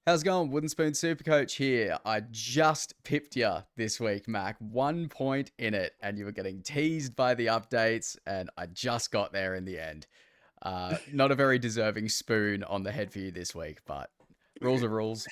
How's it going? Wooden Spoon SuperCoach here. I just pipped you this week, Mac. 1 point in it, and you were getting teased by the updates, and I just got there in the end. Not a very deserving spoon on the head for you this week, but rules are rules.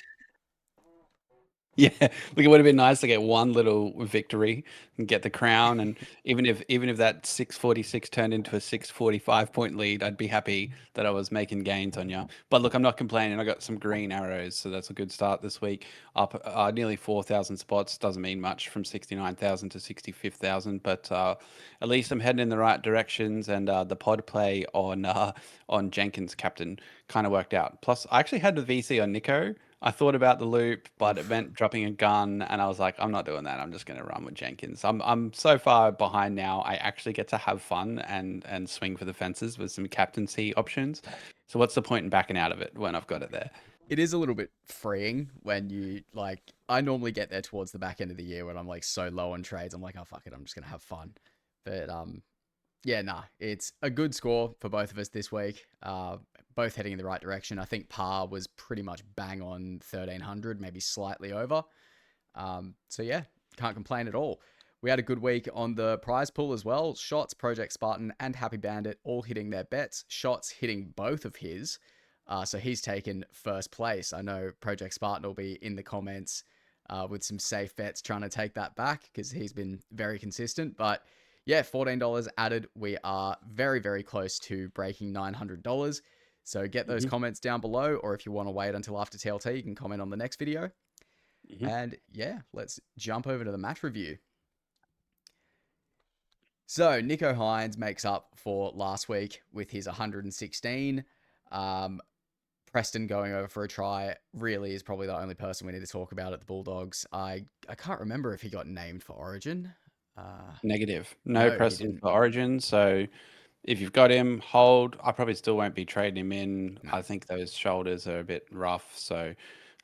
Yeah, look, it would have been nice to get one little victory and get the crown. And even if that 646 turned into a 645 point lead, I'd be happy that I was making gains on you. But look, I'm not complaining. I got some green arrows, so that's a good start this week. Up nearly 4,000 spots. Doesn't mean much from 69,000 to 65,000, but at least I'm heading in the right directions. And the pod play on Jenkins captain kind of worked out. Plus, I actually had the VC on Nico. I thought about the loop, but it Oof. meant dropping a gun, and I was like, I'm not doing that. I'm just going to run with Jenkins. I'm so far behind now. I actually get to have fun and swing for the fences with some captaincy options. So what's the point in backing out of it when I've got it there? It is a little bit freeing when you, like, I normally get there towards the back end of the year when I'm, like, so low on trades. I'm like, oh, fuck it, I'm just going to have fun. But, yeah, nah, it's a good score for both of us this week. Both heading in the right direction. I think par was pretty much bang on 1,300, maybe slightly over. So yeah, can't complain at all. We had a good week on the prize pool as well. Shots, Project Spartan, and Happy Bandit all hitting their bets. Shots hitting both of his. So he's taken first place. I know Project Spartan will be in the comments with some safe bets trying to take that back because he's been very consistent. But yeah, $14 added. We are very, very close to breaking $900. So get those Hmm. comments down below, or if you want to wait until after TLT, you can comment on the next video. Hmm. And yeah, let's jump over to the match review. So Nico Hines makes up for last week with his 116. Um, Preston going over for a try really is probably the only person we need to talk about at the Bulldogs. I can't remember if he got named for Origin. Negative. No No, he precedent didn't. for Origin. So if you've got him, hold. I probably still won't be trading him in. No. I think those shoulders are a bit rough. So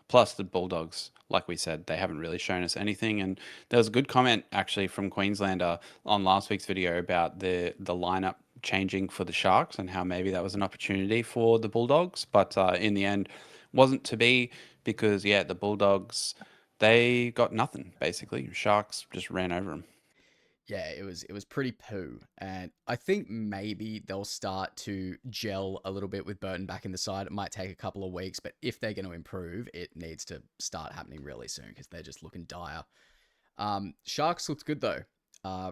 plus the Bulldogs, like we said, they haven't really shown us anything. And there was a good comment actually from Queenslander on last week's video about the lineup changing for the Sharks and how maybe that was an opportunity for the Bulldogs, but in the end, wasn't to be because yeah, the Bulldogs they got nothing basically. Sharks just ran over them. Yeah, it was pretty poo, and I think maybe they'll start to gel a little bit with Burton back in the side. It might take a couple of weeks, but if they're going to improve, it needs to start happening really soon because they're just looking dire. Sharks looks good though.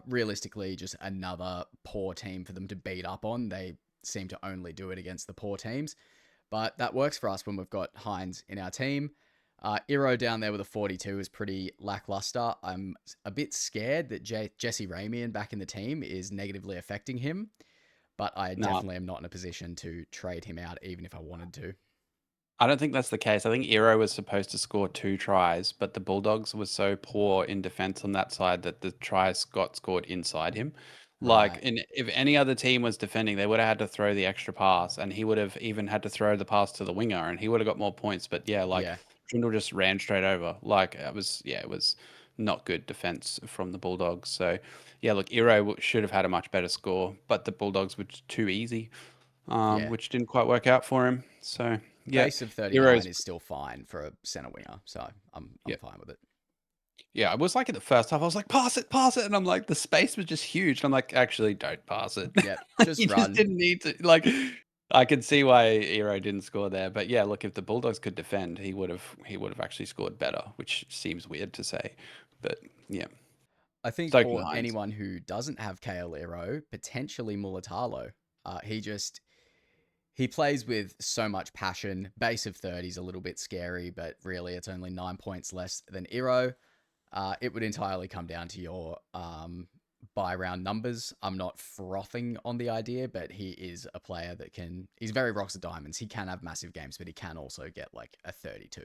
Realistically, just another poor team for them to beat up on. They seem to only do it against the poor teams, but that works for us when we've got Hines in our team. Iro down there with a 42 is pretty lackluster. I'm a bit scared that Jesse Ramian back in the team is negatively affecting him, but I No, definitely am not in a position to trade him out even if I wanted to. I don't think that's the case. I think Iro was supposed to score 2 tries, but the Bulldogs were so poor in defense on that side that the tries got scored inside him. Like, Right. if any other team was defending, they would have had to throw the extra pass, and he would have even had to throw the pass to the winger, and he would have got more points. But yeah, like Yeah. Trindle just ran straight over. Like it was not good defense from the Bulldogs. So yeah, look, Iro should have had a much better score, but the Bulldogs were just too easy, Yeah. which didn't quite work out for him. So yeah. Base of 39 Heroes, is still fine for a center winger, so I'm yeah, fine with it. yeah. I was like at the first half, I was like, pass it, and I'm like, the space was just huge. And I'm like, actually, don't pass it. Yep. Like, Just you just run. didn't need to. Like, I could see why Hero didn't score there, but yeah, look, if the Bulldogs could defend, he would have actually scored better, which seems weird to say, but yeah, I think Stoked for Hines. anyone who doesn't have KL Iro, potentially Mulatalo. He plays with so much passion. Base of 30 is a little bit scary, but really it's only 9 points less than Iro. It would entirely come down to your buy round numbers. I'm not frothing on the idea, but he is a player that he's very rocks of diamonds. He can have massive games, but he can also get like a 32.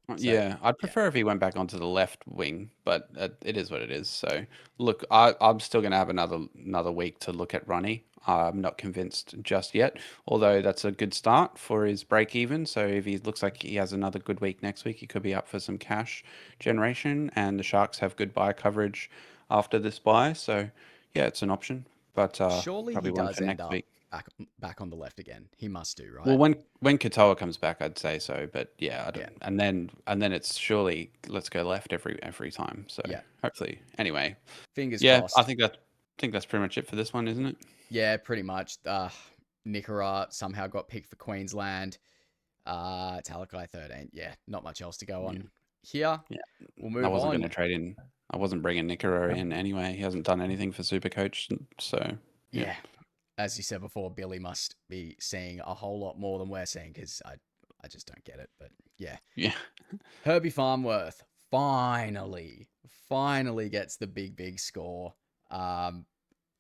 So Yeah, I'd yeah, prefer if he went back onto the left wing, but it is what it is. So, look, I'm still going to have another week to look at Ronnie. I'm not convinced just yet, although that's a good start for his break even. So, if he looks like he has another good week next week, he could be up for some cash generation. And the Sharks have good buy coverage after this buy, so yeah, it's an option, but surely he probably one does for end next up week. back on the left again. He must do, Well, right? when Katoa comes back, I'd say so. But yeah, I Yeah. don't. And then it's surely let's go left every time. So Yeah. hopefully, anyway, Fingers yeah, I crossed. think that's pretty much it for this one, isn't it? Yeah, pretty much. Nicaragua somehow got picked for Queensland. Talakai 13. Yeah, not much else to go Yeah, on here. yeah. We'll I move wasn't going on. to trade in. I wasn't bringing Nicaragua in anyway. He hasn't done anything for Supercoach, so yeah, Yeah, as you said before, Billy must be seeing a whole lot more than we're seeing because I just don't get it. But yeah, yeah, Herbie Farmworth finally gets the big score. Um,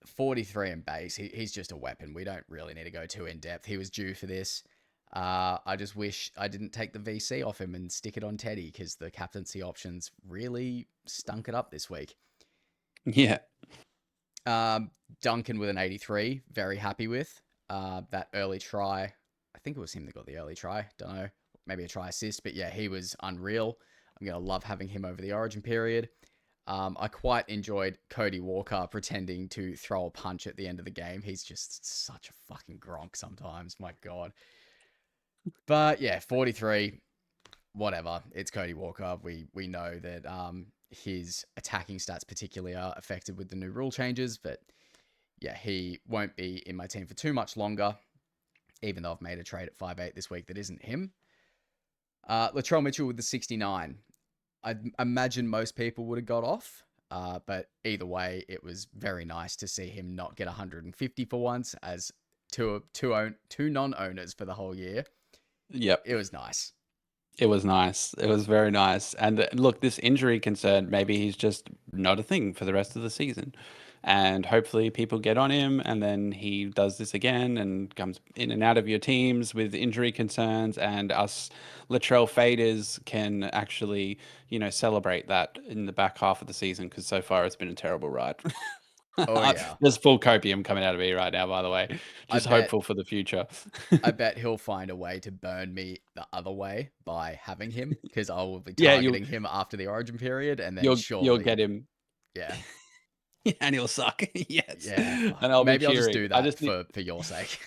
43 in base. He's just a weapon. We don't really need to go too in depth. He was due for this. I just wish I didn't take the VC off him and stick it on Teddy because the captaincy options really stunk it up this week. yeah. Um, Duncan with an 83, very happy with that early try. I think it was him that got the early try. Don't know, maybe a try assist, but yeah, he was unreal. I'm gonna love having him over the Origin period. I quite enjoyed Cody Walker pretending to throw a punch at the end of the game. He's just such a fucking gronk sometimes. My God. But yeah, 43, whatever. It's Cody Walker. We know that his attacking stats particularly are affected with the new rule changes, but yeah, he won't be in my team for too much longer, even though I've made a trade at 5'8 this week that isn't him. Latrell Mitchell with the 69. I imagine most people would have got off, but either way, it was very nice to see him not get 150 for once as two non-owners for the whole year. Yep. It was nice. It was nice. It was very nice. And look, this injury concern, maybe he's just not a thing for the rest of the season. And hopefully people get on him and then he does this again and comes in and out of your teams with injury concerns. And us Latrell faders can actually, celebrate that in the back half of the season because so far it's been a terrible ride. Oh yeah, There's full copium coming out of me right now, by the way. I Just bet hopeful for the future. I bet he'll find a way to burn me the other way by having him because I will be Yeah, you'll targeting him after the Origin period, and then you'll get surely, him. yeah, And he'll suck. Yes. yeah, fuck. And I'll be Maybe I'll just cheering. do I that just need. for your sake.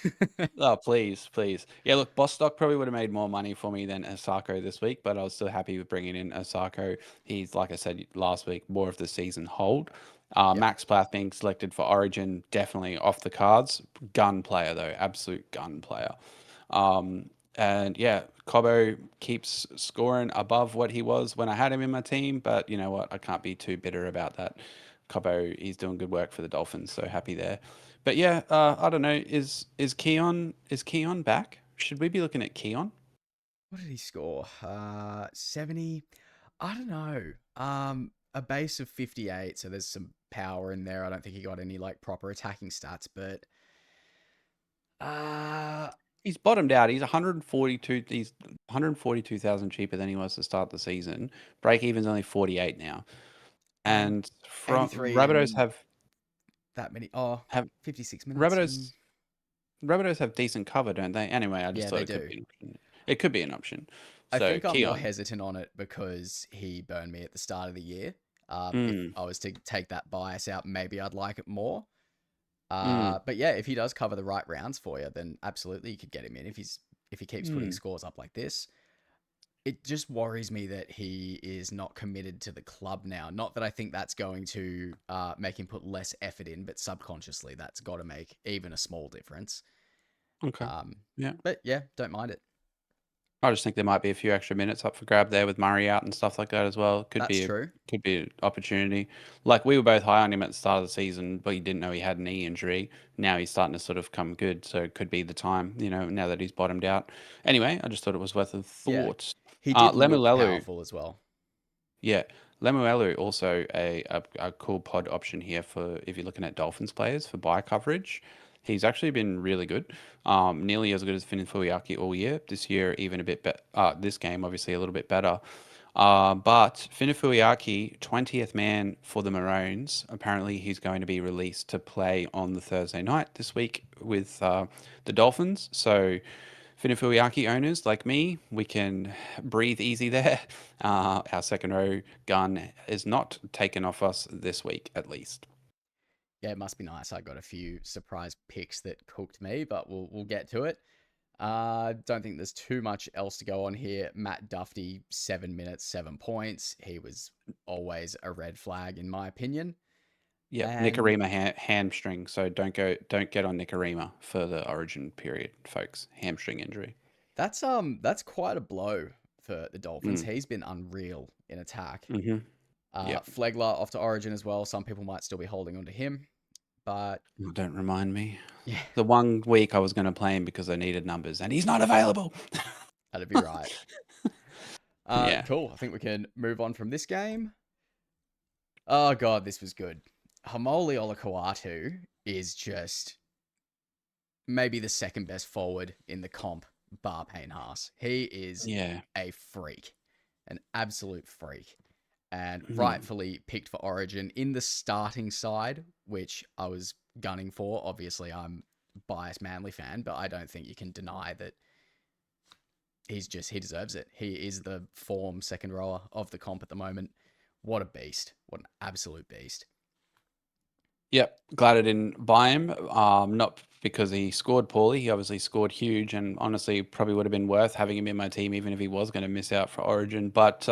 Oh, please, please. Yeah, look, Bostock probably would have made more money for me than Osako this week, but I was still happy with bringing in Osako. He's, like I said last week, more of the season hold. Yep. Max Plath being selected for Origin, definitely off the cards. Gun player, though, absolute gun player. And yeah, Cobbo keeps scoring above what he was when I had him in my team, but you know what? I can't be too bitter about that. Cobbo, he's doing good work for the Dolphins, so happy there. But yeah, I don't know. Is Keon back? Should we be looking at Keon? What did he score? 70. I don't know. A base of 58, so there's some power in there. I don't think he got any like proper attacking stats, but uh He's bottomed out. He's 142. He's 142,000 cheaper than he was to start the season. Break even's only 48 now. and And from 83 Rabbitohs in have that many. have 56 minutes. Rabbitohs Rabbitohs have decent cover, don't they? Anyway, I just Yeah, thought they it could do. be an option. It could be an option. I So think I'm more Keon. hesitant on it because he burned me at the start of the year. If Mm, I was to take that bias out, maybe I'd like it more. mm, But yeah, if he does cover the right rounds for you, then absolutely you could get him in if he keeps putting mm. scores up like this. It just worries me that he is not committed to the club now. Not that I think that's going to make him put less effort in, but subconsciously that's got to make even a small difference. Okay. Um, Yeah. but yeah, don't mind it. I just think there might be a few extra minutes up for grab there with Murray out and stuff like that as well. That's true. Could be an opportunity. Like we were both high on him at the start of the season, but you didn't know he had a knee injury. Now he's starting to sort of come good, so it could be the time, now that he's bottomed out. Anyway, I just thought it was worth a Yeah, thought. he did look Lemulelu, powerful as well. yeah, Lemuelu also a cool pod option here for if you're looking at Dolphins players for buy coverage. He's actually been really good, nearly as good as Finn Fuiaki all year. This year, even a bit better. This game, obviously, a little bit better. But Finn Fuiaki, 20th man for the Maroons. Apparently, he's going to be released to play on the Thursday night this week with the Dolphins. So Finafuiaki owners like me, we can breathe easy there. Our second row gun is not taken off us this week, at least. Yeah, it must be nice. I got a few surprise picks that cooked me, but we'll get to it. Don't think there's too much else to go on here. Matt Duffy, 7 minutes, 7 points. He was always a red flag in my opinion. Yep, And Nicarima hamstring. So don't get on Nicarima for the Origin period, folks. Hamstring injury. that's quite a blow for the Dolphins. Mm. He's been unreal in attack. Mm-hmm. Yep. Flegler off to Origin as well. Some people might still be holding on to him, but Oh, don't remind me. yeah, The one week I was going to play him because I needed numbers, and he's not available. that'd be right. Yeah. Cool. I think we can move on from this game. Oh god, this was good. Hamoli Olakau'atu is just maybe the second best forward in the comp, bar Payne Haas. He is Yeah. a freak, an absolute freak, and Mm. rightfully picked for Origin in the starting side, which I was gunning for. Obviously, I'm a biased Manly fan, but I don't think you can deny that he deserves it. He is the form second rower of the comp at the moment. What a beast! What an absolute beast! Yep. Glad I didn't buy him. Not because he scored poorly. He obviously scored huge, and honestly, probably would have been worth having him in my team, even if he was going to miss out for Origin. But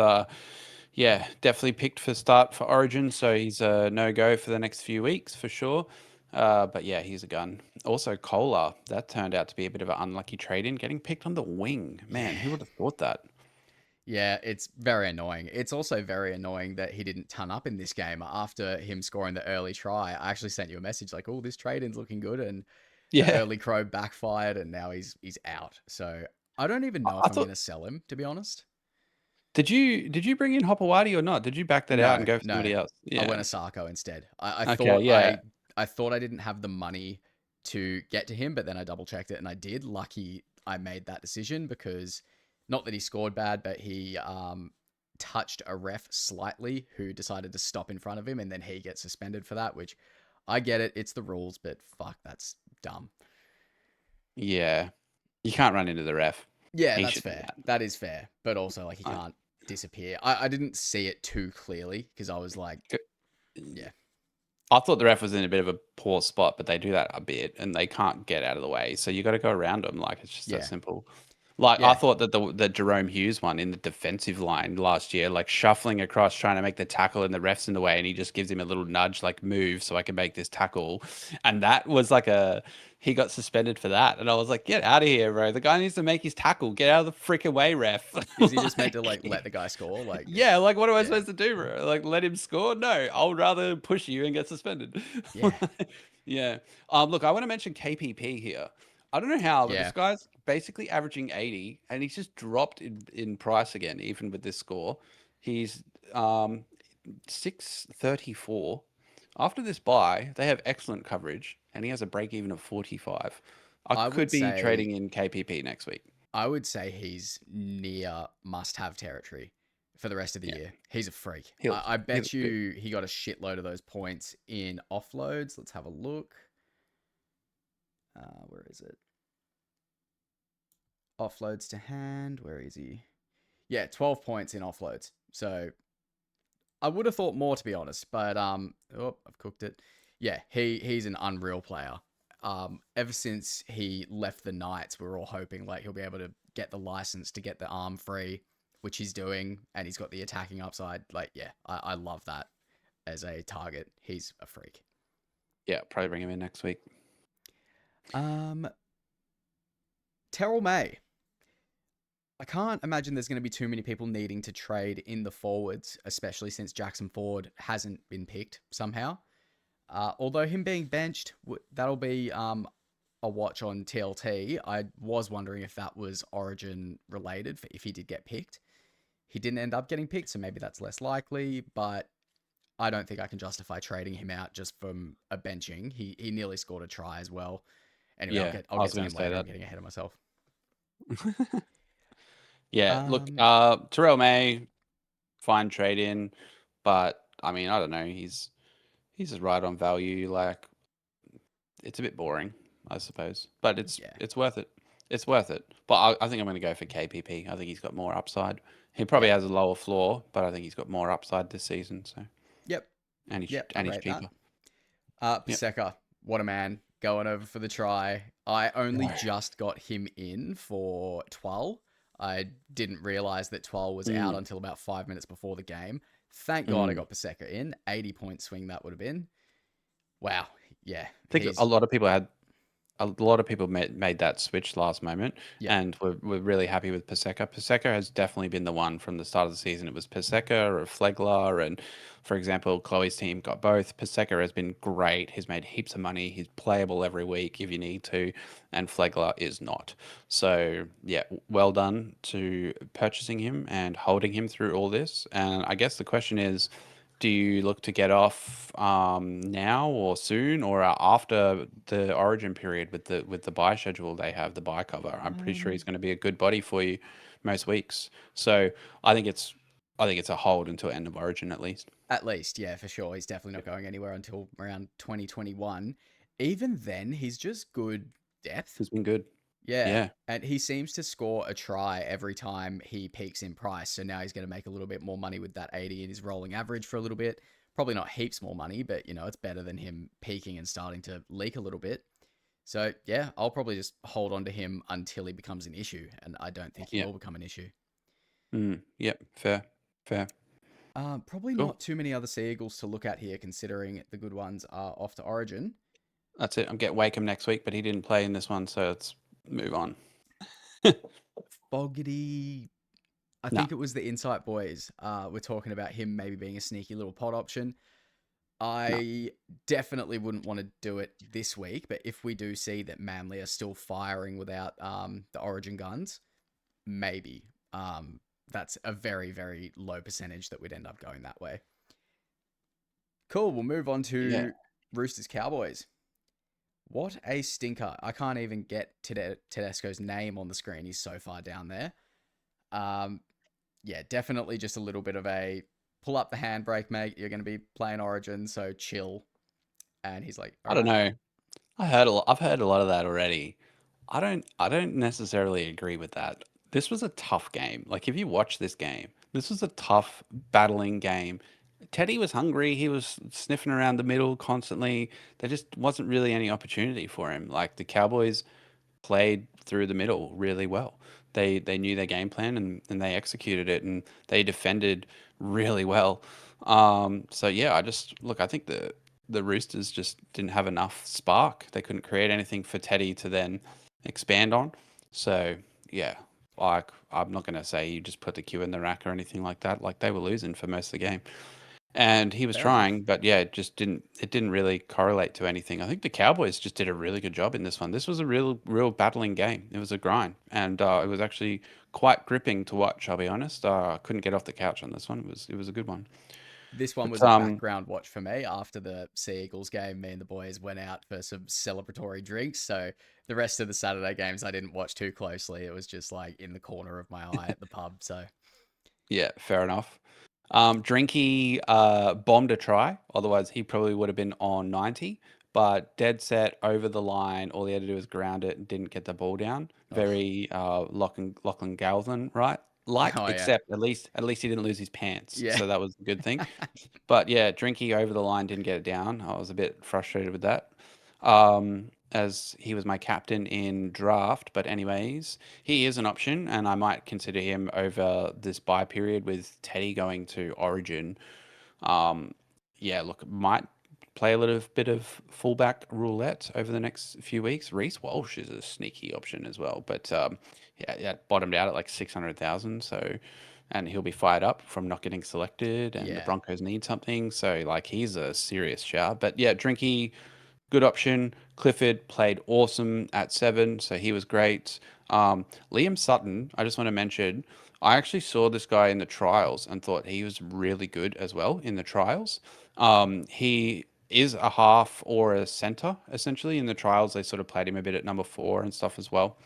yeah, definitely picked for start for Origin, so he's a no go for the next few weeks for sure. But yeah, he's a gun. Also, Kohler, that turned out to be a bit of an unlucky trade in, getting picked on the wing. Man, who Yeah, would have thought that? yeah, it's very annoying. It's also very annoying that he didn't ton up in this game after him scoring the early try. I actually sent you a message like, "Oh, this trade-in's looking good," and the Yeah, early crow backfired, and now he's out. So I don't even I know I if I'm thought. gonna sell him, to be honest. Did you bring in Hopewadi or not? Did you back that out and No, go for no, somebody else? I went Yeah. Asako instead. I Okay. thought Yeah. I thought I didn't have the money to get to him, but then I double checked it and I did. Lucky I made that decision because not that he scored bad, but he touched a ref slightly who decided to stop in front of him and then he gets suspended for that, which I get it, it's the rules, but fuck, that's dumb. Yeah. You can't run into the ref. Yeah, He that's should know fair. that. That is fair. But also like he I, can't disappear. I didn't see it too clearly because I was like, yeah, I thought the ref was in a bit of a poor spot, but they do that a bit and they can't get out of the way. So you got to go around them. Like it's just that yeah, simple. Like I yeah. thought that the Jerome Hughes one in the defensive line last year, like shuffling across trying to make the tackle and the ref's in the way, and he just gives him a little nudge, like move so I can make this tackle. And that was like he got suspended for that. And I was like, get out of here, bro. The guy needs to make his tackle. Get out of the freaking way, ref. Is he just meant to like let Like, the guy score? Like, yeah, like what am I yeah, supposed to do, bro? Like let him score? No, I'll rather push you and get suspended. yeah, Yeah. Look, I want to mention KPP here. I don't know how, but this yeah. guy's basically averaging 80 and he's just dropped in price again, even with this score. He's 634. After this buy, they have excellent coverage and he has a break even of 45. I I could would be say trading in KPP next week. I would say he's near must-have territory for the rest of the Yeah. year. He's a freak. He'll I he'll bet you he got a shitload of those points in offloads. Let's have a look. Where is it? Offloads to hand. Where is he? Yeah, 12 points in offloads. So I would have thought more to be honest, but oh, I've cooked it. Yeah, he's an unreal player. Ever since he left the Knights, we are all hoping like he'll be able to get the license to get the arm free, which he's doing, and he's got the attacking upside. Like, yeah, I love that as a target. He's a freak. Yeah, probably bring him in next week. Um, Terrell May. I can't imagine there's going to be too many people needing to trade in the forwards, especially since Jackson Ford hasn't been picked somehow. Although him being benched, that'll be a watch on TLT. I was wondering if that was Origin related, if he did get picked. He didn't end up getting picked, so maybe that's less likely, but I don't think I can justify trading him out just from a benching. He nearly scored a try as well. Anyway, Yeah, I'll I get was to going him to say later. I'm that. getting ahead of myself. Yeah, look, Um, Terrell May, fine trade in, but I mean, I don't know. He's just right on value. Like it's a bit boring, I suppose, but yeah, it's worth it. It's worth it. But I think I'm going to go for KPP. I think he's got more upside. He probably yeah, has a lower floor, but I think he's got more upside this season. So yep, and yep. I he's rate that. cheaper. Yep. Paseka, what a man, going over for the try. I only No. just got him in for Twal. I didn't realize that Twal was out Mm, until about 5 minutes before the game. Thank God I mm. got Paseka in. 80-point swing that would have been. Wow. Yeah, I think a he's lot of people had a lot of people made that switch last moment, yeah, and we're really happy with Paseka. Paseka has definitely been the one from the start of the season. It was Paseka or Flegler, and for example, Chloe's team got both. Paseka has been great. He's made heaps of money. He's playable every week if you need to, and Flegler is not. So yeah, well done to purchasing him and holding him through all this. And I guess the question is, do you look to get off now or soon or after the origin period with the buy schedule they have, the buy cover? I'm pretty sure he's um, going to be a good body for you most weeks. So I think it's I think it's a hold until end of origin at least. at least, yeah, for sure. He's definitely not Yep. going anywhere until around 2021. Even then, he's just good depth. He's been good. Yeah, Yeah. and he seems to score a try every time he peaks in price. So now he's going to make a little bit more money with that 80 in his rolling average for a little bit. Probably not heaps more money, but it's better than him peaking and starting to leak a little bit. So yeah, I'll probably just hold on to him until he becomes an issue, and I don't think he Yeah. will become an issue. Yep. Fair. Fair. Probably Cool. not too many other Seagulls to look at here, considering the good ones are off to Origin. That's it. I'm getting Wakeham next week, but he didn't play in this one, so let's move on. Fogarty, I No. think it was the Insight boys. We're talking about him maybe being a sneaky little pot option. No. I definitely wouldn't want to do it this week, but if we do see that Manly are still firing without the Origin guns, maybe. That's a very, very low percentage that we'd end up going that way. Cool. We'll move on Yeah. to Roosters Cowboys. What a stinker. I can't even get Tedesco's name on the screen. He's so far down there. Um, yeah, definitely just a little bit of a pull up the handbrake, mate. You're going to be playing Origin, so chill. And he's like, all I don't right. know. I've heard a lot of that already. I don't necessarily agree with that. This was a tough game. Like if you watch this game, this was a tough battling game. Teddy was hungry. He was sniffing around the middle constantly. There just wasn't really any opportunity for him. Like the Cowboys played through the middle really well. They knew their game plan and they executed it and they defended really well. So yeah, I just look. I think the Roosters just didn't have enough spark. They couldn't create anything for Teddy to then expand on. So yeah, like I'm not going to say you just put the Q in the rack or anything like that. Like they were losing for most of the game. And he was Fair enough. trying, but yeah, it didn't really correlate to anything. I think the Cowboys just did a really good job in this one. This was a real battling game. It was a grind, and it was actually quite gripping to watch. I'll be honest. I couldn't get off the couch on this one. It was a good one. This one But was a background watch for me after the Sea Eagles game. Me and the boys went out for some celebratory drinks. So the rest of the Saturday games I didn't watch too closely. It was just like in the corner of my eye at the pub. So yeah, fair enough. Drinky bombed a try. Otherwise, he probably would have been on 90. But dead set over the line. All he had to do was ground it and didn't get the ball down. oh, Very Lachlan Galvin, right? Like, oh yeah. except at least he didn't lose his pants, Yeah. so that was a good thing. But yeah, Drinky over the line didn't get it down. I was a bit frustrated with that. As he was my captain in draft, but anyways, he is an option, and I might consider him over this buy period with Teddy going to Origin. Um, yeah, look, might play a little bit of fullback roulette over the next few weeks. Reece Walsh is a sneaky option as well, but yeah, bottomed out at like 600,000. So, and he'll be fired up from not getting selected, and the Yeah. Broncos need something. So, like, he's a serious shout. But yeah, Drinky, good option. Clifford played awesome at 7, so he was great. Liam Sutton, I just want to mention, I actually saw this guy in the trials and thought he was really good as well in the trials. He is a half or a center essentially in the trials. They sort of played him a bit at number 4 and stuff as well.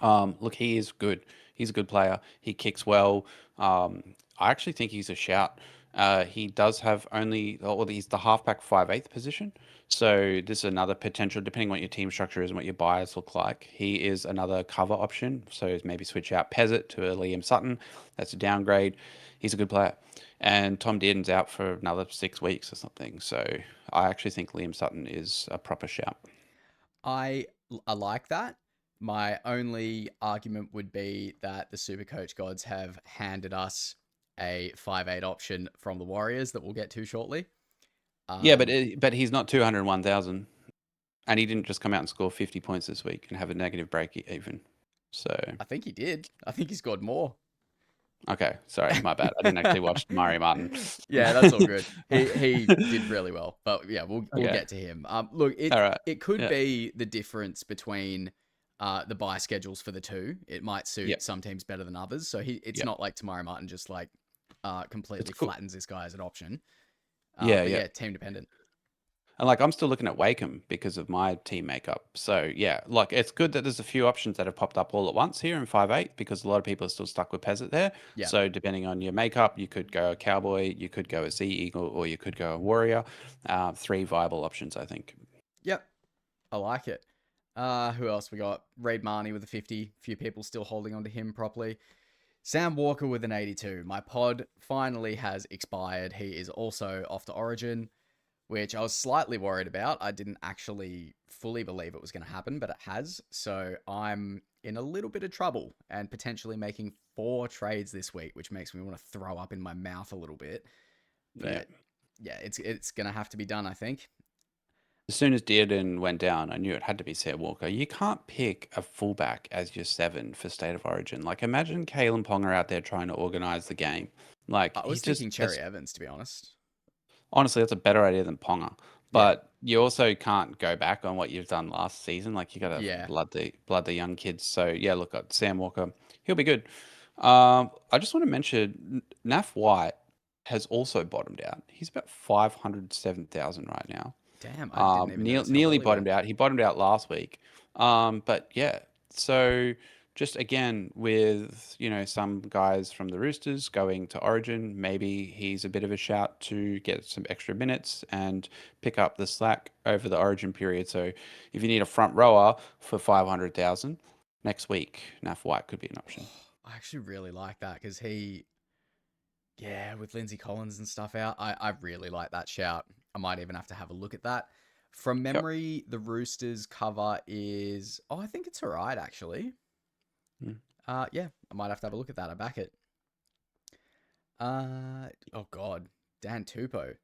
Look, he is good. He's a good player. He kicks well. I actually think he's a shout. He does have only, well, he's the halfback 5/8 position. So this is another potential, depending on what your team structure is and what your buyers look like. He is another cover option. So maybe switch out Pezzett to a Liam Sutton. That's a downgrade. He's a good player. And Tom Dearden's out for another 6 weeks or something. So I actually think Liam Sutton is a proper shout. I like that. My only argument would be that the Supercoach gods have handed us a 5'8" option from the Warriors that we'll get to shortly. Yeah, Um, but he's not 201,000, and he didn't just come out and score 50 points this week and have a negative break even. So I think he did. I think he scored more. okay, sorry, my bad. I didn't actually watch Murray Martin. Yeah, that's all good. He did really well, but yeah, we'll Okay, get to him. Look, all right. it could Yeah, be the difference between the buy schedules for the two. It might suit yep, some teams better than others. So it's yep. not like Tamari Martin just like It's completely cool. flattens this guy as an option. Yeah, But yeah. yeah, team dependent. And like I'm still looking at Wakeham because of my team makeup. So yeah, like it's good that there's a few options that have popped up all at once here in 5'8" because a lot of people are still stuck with Peasant there. Yeah. So depending on your makeup, you could go a Cowboy, you could go a Sea Eagle, or you could go a Warrior. Three viable options, I think. Yep. I like it. Who else we got? Reid Marnie with a 50. Few people still holding on to him properly. Sam Walker with an 82. My pod finally has expired. He is also off to Origin, which I was slightly worried about. I didn't actually fully believe it was going to happen, but it has. So I'm in a little bit of trouble and potentially making 4 trades this week, which makes me want to throw up in my mouth a little bit. Yeah. But yeah, it's going to have to be done, I think. As soon as Dearden went down, I knew it had to be Sam Walker. You can't pick a fullback as your 7 for State of Origin. Like imagine Kalen Ponga out there trying to organize the game. Like I was he's thinking just Cherry Evans, to be honest. honestly, that's a better idea than Ponga. Yeah. But you also can't go back on what you've done last season. Like you got to Yeah. blood the young kids. So yeah, look at Sam Walker. He'll be good. I just want to mention Naf White has also bottomed out. He's about 507,000 right now. Damn, I didn't even notice how Nearly well he went. bottomed out. He bottomed out last week. But yeah, so just again with some guys from the Roosters going to Origin, maybe he's a bit of a shout to get some extra minutes and pick up the slack over the Origin period. So if you need a front rower for 500,000 next week, Naf White could be an option. I actually really like that because yeah, with Lindsay Collins and stuff out, I really like that shout. I might even have to have a look at that. From Yep. memory, the Roosters cover is, I think it's all right, actually. Mm. Yeah, I might have to have a look at that. I back it. Oh God, Dan Tupou,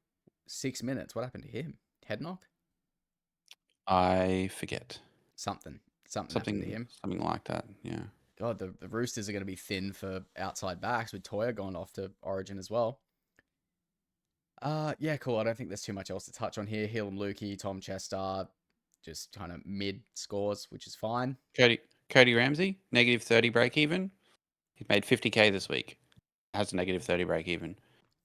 6 minutes. What happened to him? Head knock? I forget. Something happened to him. Something like that. Yeah. God, the Roosters are going to be thin for outside backs with Toya going off to Origin as well. Yeah, cool. I don't think there's too much else to touch on here. Heilum Lukey, Tom Chester, just kind of mid scores, which is fine. Cody Ramsey, negative 30 break even. He made 50K this week. Has a negative 30 break even.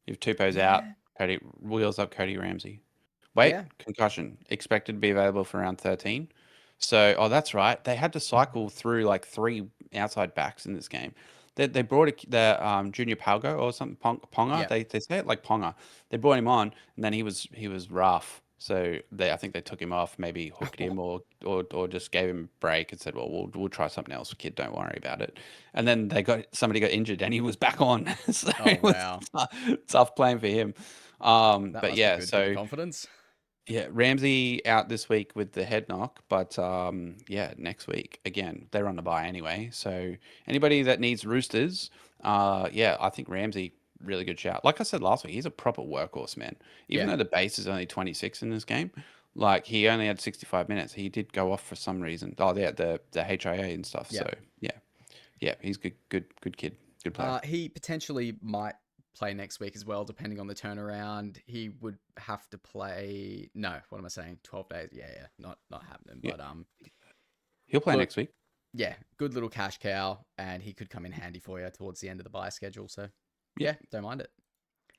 If Tupou's out, Yeah, Cody wheels up Cody Ramsey. yeah, Wait, concussion expected to be available for round 13. So, oh, that's right. They had to cycle through like 3 outside backs in this game. They brought the Junior Palgo or something Ponga. yeah. They say it like Ponga. They brought him on, and then he was rough. So I think they took him off, maybe hooked him or just gave him a break and said, well, we'll try something else, kid. Don't worry about it. And then somebody got injured, and he was back on. So Oh it was wow, tough playing for him. that But must be yeah, good for the so confidence. yeah, Ramsey out this week with the head knock, but yeah, next week again they're on the bye anyway. So anybody that needs Roosters, yeah, I think Ramsey really good shout. Like I said last week, he's a proper workhorse, man. Even Yeah, though the base is only 26 in this game, like he only had 65 minutes. He did go off for some reason. Oh, yeah, the HIA and stuff. yeah. So yeah, yeah, he's good kid, good player. He potentially might play next week as well, depending on the turnaround. He would have to play. No, what am I saying? 12 days. Yeah, yeah, not happening. Yeah, But he'll play look, next week. yeah, good little cash cow, and he could come in handy for you towards the end of the buy schedule. So Yeah. yeah, don't mind it.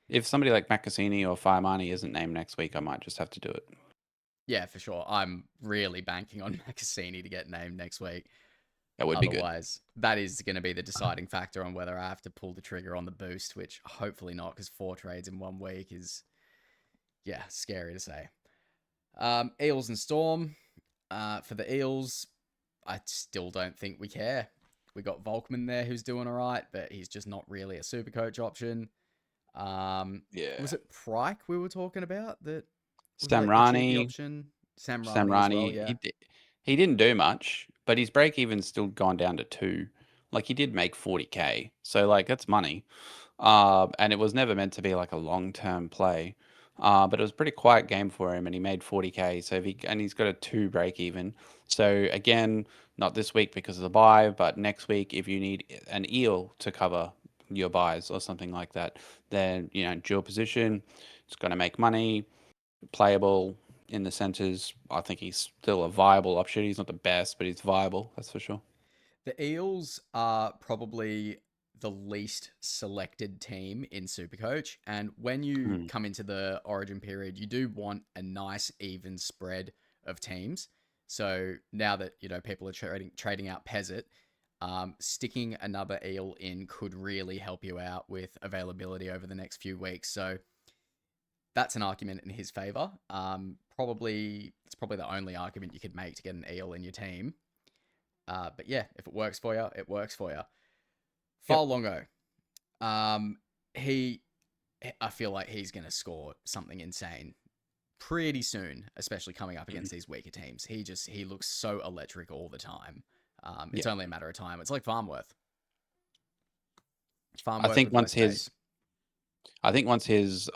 If somebody like Makasini or Firemani isn't named next week, I might just have to do it. Yeah, for sure. I'm really banking on Cassini to get named next week. That would be good. Otherwise, that is going to be the deciding factor on whether I have to pull the trigger on the boost, which hopefully not, because 4 trades in 1 week is, yeah, scary to say. Eels and Storm. For the Eels, I still don't think we care. We got Volkman there who's doing all right, but he's just not really a super coach option. Yeah. Was it Prike we were talking about that Was it like the GP Samrani, option? Sam Rani as well, Samrani, yeah. he didn't do much, but his break even's still gone down to 2. Like he did make 40K. So like that's money. And it was never meant to be like a long-term play. But it was a pretty quiet game for him and he made 40K. So he's got a 2 break even. So again, not this week because of the buy, but next week if you need an eel to cover your buys or something like that, then dual position, it's going to make money, playable in the centers. I think he's still a viable option. He's not the best, but he's viable, that's for sure. The Eels are probably the least selected team in Supercoach. And when you Mm, come into the origin period, you do want a nice even spread of teams. So now that people are trading out Pezzet, sticking another eel in could really help you out with availability over the next few weeks. So that's an argument in his favor. It's probably the only argument you could make to get an eel in your team. But yeah, if it works for you, it works for you. yep. Farlongo, um, he, I feel like he's going to score something insane pretty soon, especially coming up Mhm. against these weaker teams. He looks so electric all the time. It's Yeah. only a matter of time. It's like Farmworth. I Farmworth think with once less his pace. I think once his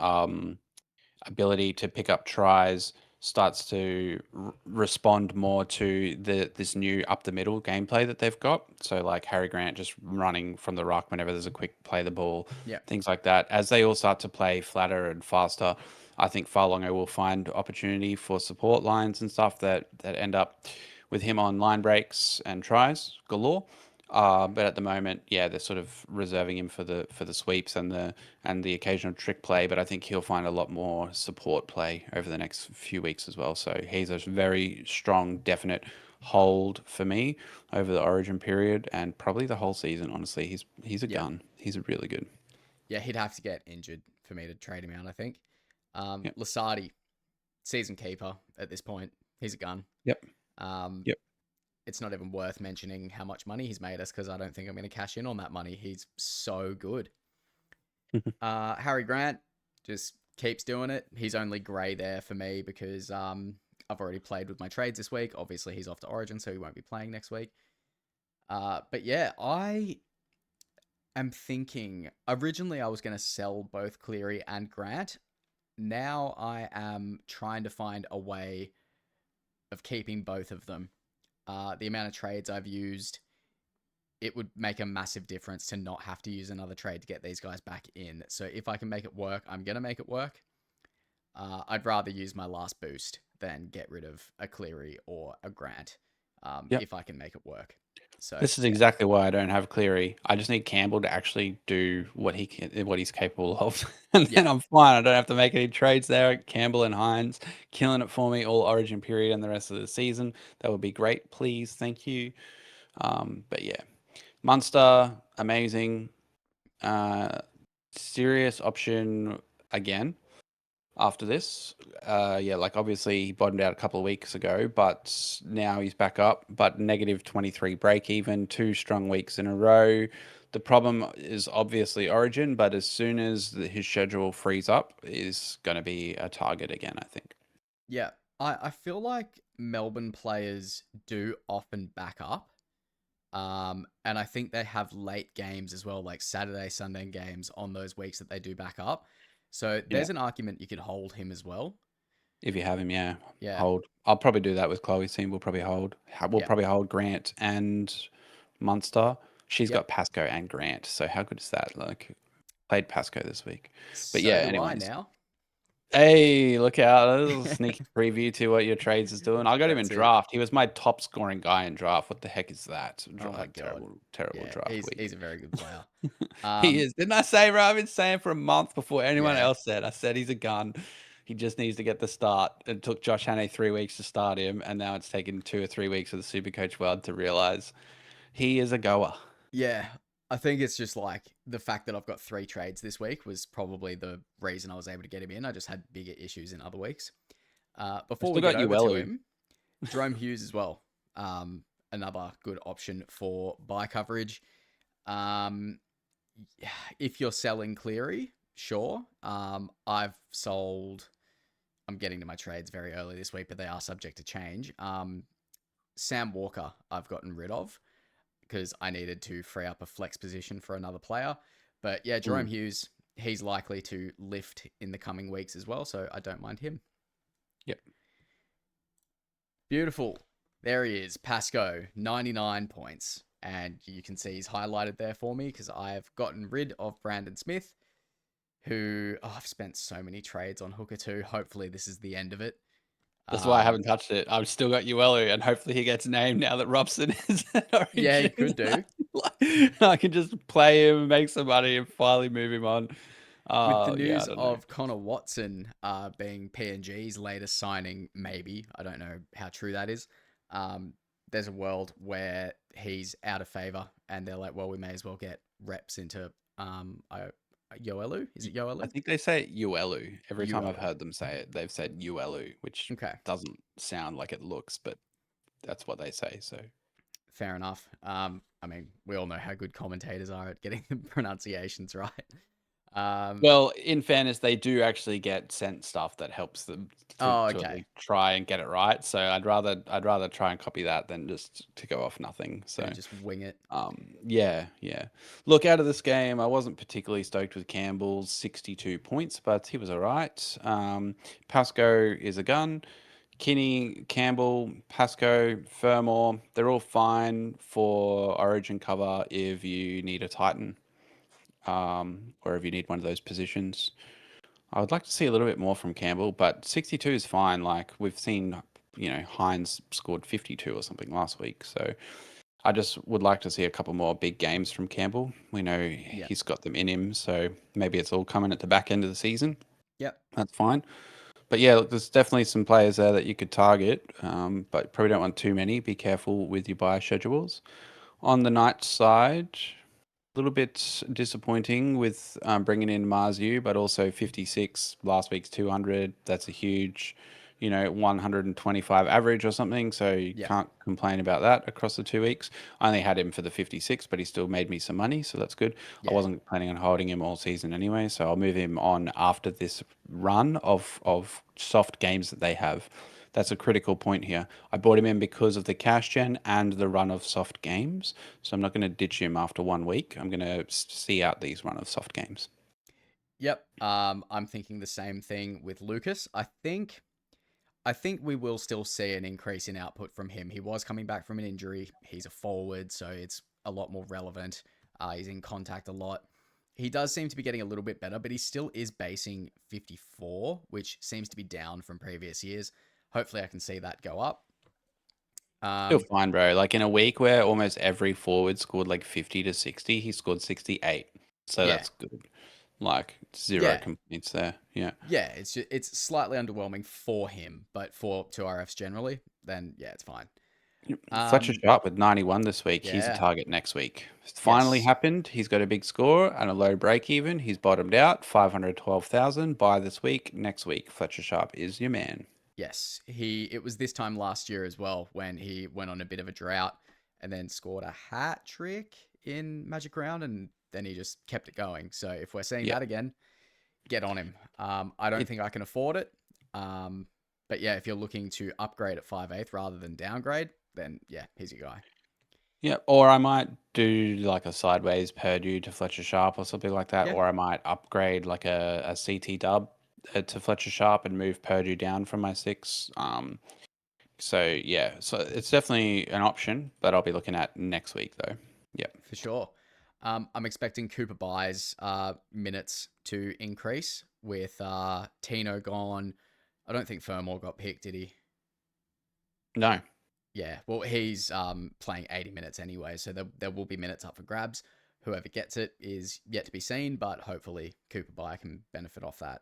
ability to pick up tries starts to respond more to this new up the middle gameplay that they've got. So like Harry Grant just running from the ruck whenever there's a quick play the ball, Yeah, things like that. As they all start to play flatter and faster, I think Farlongo will find opportunity for support lines and stuff that end up with him on line breaks and tries galore. But at the moment, yeah, they're sort of reserving him for the sweeps and the occasional trick play. But I think he'll find a lot more support play over the next few weeks as well. So he's a very strong, definite hold for me over the Origin period and probably the whole season. Honestly, he's a yeah, gun. He's really good. yeah. He'd have to get injured for me to trade him out, I think. Yep. Lasardi, season keeper at this point. He's a gun. Yep. Um, Yep. it's not even worth mentioning how much money he's made us because I don't think I'm going to cash in on that money. He's so good. Harry Grant just keeps doing it. He's only grey there for me because I've already played with my trades this week. Obviously, he's off to Origin, so he won't be playing next week. But yeah, I am thinking originally I was going to sell both Cleary and Grant. Now I am trying to find a way of keeping both of them. The amount of trades I've used, it would make a massive difference to not have to use another trade to get these guys back in. So if I can make it work, I'm going to make it work. I'd rather use my last boost than get rid of a Cleary or a Grant Yep. if I can make it work. So This is yeah, exactly why I don't have Cleary. I just need Campbell to actually do what he's capable of, and yeah, then I'm fine. I don't have to make any trades there. Campbell and Hines killing it for me all Origin period and the rest of the season. That would be great, please. Thank you. But yeah, Munster amazing. Serious option again after this. Yeah, like obviously he bottomed out a couple of weeks ago, but now he's back up. But negative 23 break even, 2 strong weeks in a row. The problem is obviously Origin, but as soon as his schedule frees up, is going to be a target again, I think. yeah. I feel like Melbourne players do often back up. And I think they have late games as well, like Saturday, Sunday games on those weeks that they do back up. So Yeah. there's an argument you could hold him as well. If you have him, yeah, Yeah. hold. I'll probably do that with Chloe's team. We'll probably hold. We'll Yeah. probably hold Grant and Munster. She's Yep. got Pasco and Grant, so how good is that? Like, played Pasco this week. But yeah, So do I anyways. now. Hey, look out. A little sneaky preview to what your trades is doing. I got him in That's it. draft. He was my top scoring guy in draft. What the heck is that? Oh my god. Terrible, terrible Yeah, draft he's week. a very good player. He Um, is. Didn't I say, bro? I've been saying for a month before anyone yeah. else said. I said he's a gun. He just needs to get the start. It took Josh Hannay 3 weeks to start him, and now it's taken 2 or 3 weeks of the Supercoach world to realize he is a goer. Yeah. I think it's just like the fact that I've got 3 trades this week was probably the reason I was able to get him in. I just had bigger issues in other weeks. I Before still we get got over to Uelu. him, Jerome Hughes as well. Another good option for buy coverage. Um, if you're selling Cleary, sure. I've sold. I'm getting to my trades very early this week, but they are subject to change. Sam Walker, I've gotten rid of because I needed to free up a flex position for another player. But yeah, Jerome Mm. Hughes, he's likely to lift in the coming weeks as well, so I don't mind him. Yep. Beautiful. There he is, Pasco, 99 points. And you can see he's highlighted there for me because I've gotten rid of Brandon Smith, who I've spent so many trades on Hooker too. Hopefully, this is the end of it. That's why I Um, haven't touched it. I've still got Uelu, and hopefully he gets named now that Robson is at yeah, he Origin. could do. I can just play him, make some money, and finally move him on. With the Yeah, I news don't know. of Connor Watson being PNG's latest signing, maybe, I don't know how true that is. Um, there's a world where he's out of favor, and they're like, well, we may as well get reps into Yoelu. Is it I Yoelu? think they say Uelu. Every time I've Uelu. heard them say it, they've said Uelu, which Okay, doesn't sound like it looks, but that's what they say. So fair enough. I mean, we all know how good commentators are at getting the pronunciations right. Um, well, in fairness, they do actually get sent stuff that helps them oh, to at okay. least try and get it right. So I'd rather try and copy that than just to go off nothing. So Then just wing it. yeah, yeah. Look, out of this game, I wasn't particularly stoked with Campbell's 62 points, but he was all right. Pasco is a gun. Kinney, Campbell, Pasco, Furmore, they're all fine for Origin cover if you need a Titan, or if you need one of those positions. I would like to see a little bit more from Campbell, but 62 is fine. Like we've seen, Hines scored 52 or something last week. So I just would like to see a couple more big games from Campbell. We know Yeah. he's got them in him, so maybe it's all coming at the back end of the season. Yep. That's fine. But yeah, look, there's definitely some players there that you could target, but probably don't want too many. Be careful with your buy schedules. On the night side, a little bit disappointing with bringing in Marzu, but also 56 last week's 200. That's a huge, 125 average or something. So you Yep. can't complain about that across the 2 weeks. I only had him for the 56, but he still made me some money, so that's good. I Yeah. wasn't planning on holding him all season anyway, so I'll move him on after this run of soft games that they have. That's a critical point here. I bought him in because of the cash gen and the run of soft games. So I'm not going to ditch him after 1 week. I'm going to see out these run of soft games. Yep. I'm thinking the same thing with Lucas. I think we will still see an increase in output from him. He was coming back from an injury. He's a forward, so it's a lot more relevant. He's in contact a lot. He does seem to be getting a little bit better, but he still is basing 54, which seems to be down from previous years. Hopefully, I can see that go up. Still Um, fine, bro. Like in a week where almost every forward scored like 50 to 60, he scored 68. So yeah, that's good. Like zero yeah, complaints there. Yeah. yeah. It's slightly underwhelming for him, but for 2RFs generally, then yeah, it's fine. Fletcher Um, Sharp with 91 this week. He's a yeah, target next week. It's finally yes. happened. He's got a big score and a low break even. He's bottomed out. 512,000. Buy this week. Next week, Fletcher Sharp is your man. Yes, it was this time last year as well when he went on a bit of a drought and then scored a hat trick in Magic Round and then he just kept it going. So if we're seeing Yeah. that again, get on him. I don't It, think I can afford it. Um, but yeah, if you're looking to upgrade at 5/8 rather than downgrade, then yeah, he's your guy. yeah. Or I might do like a sideways Purdue to Fletcher Sharp or something like that. Yeah, Or I might upgrade like a CT dub to Fletcher Sharp and move Purdue down from my six. So yeah, so it's definitely an option, but I'll be looking at next week though. Yep. for sure. I'm expecting Cooper buys minutes to increase with Tino gone. I don't think Fermor got picked, did he? No. Yeah, well, he's playing 80 minutes anyway, so there will be minutes up for grabs. Whoever gets it is yet to be seen, but hopefully Cooper Bye can benefit off that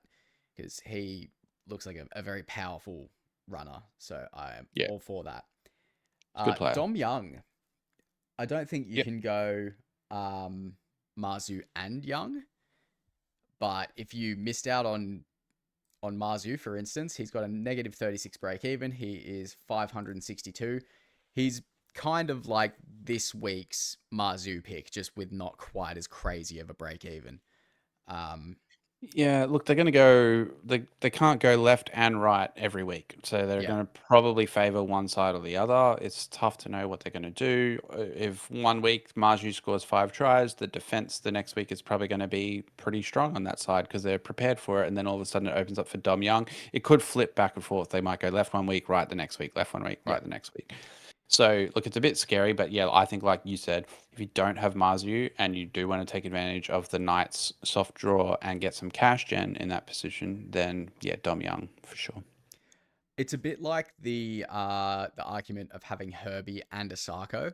because he looks like a very powerful runner. So I am Yeah. all for that. Good player. Dom Young, I don't think you Yep. can go Marzu and Young, but if you missed out on Marzu, for instance, he's got a negative 36 break even. He is 562. He's kind of like this week's Marzu pick, just with not quite as crazy of a break even. Um, Yeah, look, they're going to go. They can't go left and right every week, so they're Yeah, going to probably favor one side or the other. It's tough to know what they're going to do. If one week Marju scores 5 tries, the defense the next week is probably going to be pretty strong on that side because they're prepared for it. And then all of a sudden it opens up for Dom Young. It could flip back and forth. They might go left one week, right the next week, left one week, yeah. right the next week. So look, it's a bit scary, but yeah, I think like you said, if you don't have Marzu and you do want to take advantage of the Knights soft draw and get some cash gen in that position, then yeah, Dom Young for sure. It's a bit like the argument of having Herbie and Asako.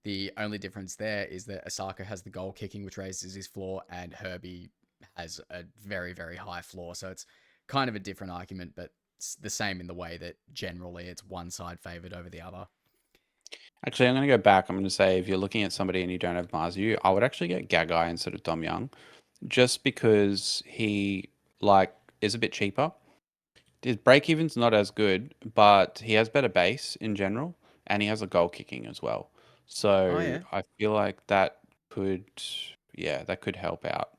The only difference there is that Asako has the goal kicking, which raises his floor, and Herbie has a very, very high floor. So it's kind of a different argument, but it's the same in the way that generally it's one side favored over the other. Actually, I'm going to go back. I'm going to say if you're looking at somebody and you don't have Marzu, I would actually get Gagai instead of Dom Young, just because he like is a bit cheaper. His break even's not as good, but he has better base in general, and he has a goal kicking as well. Oh So yeah, I feel like that could, yeah, that could help out.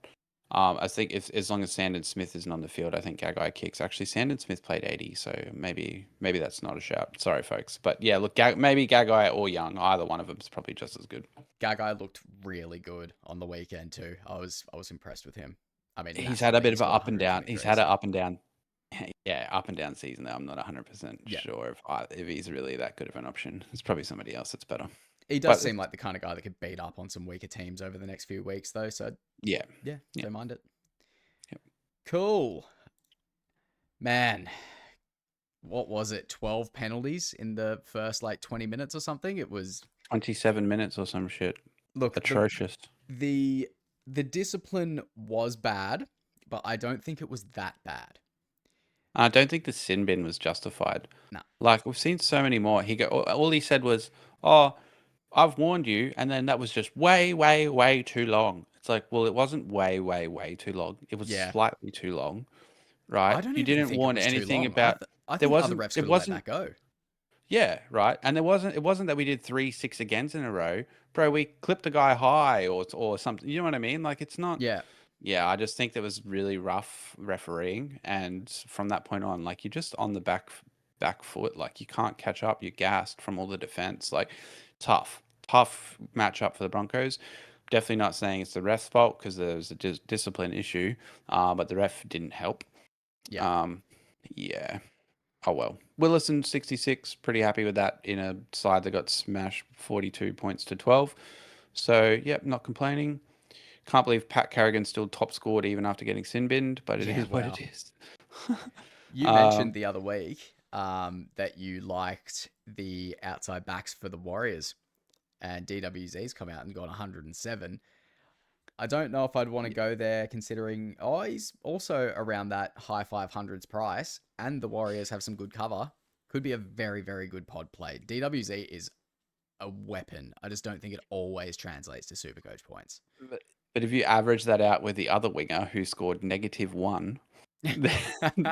I think if as long as Sandon Smith isn't on the field, I think Gagai kicks. Actually, Sandon Smith played 80, so maybe that's not a shout. Sorry, folks, but yeah, look, maybe Gagai or Young, either one of them is probably just as good. Gagai looked really good on the weekend too. I was impressed with him. I mean, He's had a naturally bit he of an scored up and down. He's 123, had an so up and down. Yeah, up and down season though. I'm not 100% yeah. sure if he's really that good of an option. It's probably somebody else that's better. He does But seem like the kind of guy that could beat up on some weaker teams over the next few weeks, though. So yeah, yeah, yeah, don't mind it. yeah. Cool, man. What was it? 12 penalties in the first like 20 minutes or something. It was 27 minutes or some shit. look Atrocious. the the discipline was bad, but I don't think it was that bad. I don't think the sin bin was justified. No, Like we've seen so many more. All he said was, "Oh, I've warned you," and then that was just way, way, way too long. It's like, well, it wasn't way, way, way too long. It was yeah, slightly too long, I right? don't You even didn't think it warn was too anything long. about. I There think other wasn't. refs could It have let wasn't. that go. Yeah, right. And there wasn't. It wasn't that we did 3 6 against in a row, bro. We clipped a guy high or something. You know what I mean? Like it's not. Yeah, Yeah, I just think that was really rough refereeing, and from that point on, like you're just on the back foot. Like you can't catch up. You're gassed from all the defense. Like tough matchup for the Broncos. Definitely not saying it's the ref's fault because there was a discipline issue, but the ref didn't help. yeah, Um, yeah. Oh well. Willison 66, pretty happy with that in a side that got smashed 42 points to 12. So, yep, not complaining. Can't believe Pat Carrigan still top scored even after getting sin binned, but it yeah. is what Well, it is. you mentioned um, the other week that you liked the outside backs for the Warriors, and DWZ's come out and got 107. I don't know if I'd want to go there considering, oh, he's also around that high 500s price, and the Warriors have some good cover. Could be a very, very good pod play. DWZ is a weapon. I just don't think it always translates to Supercoach points. but if you average that out with the other winger who scored -1,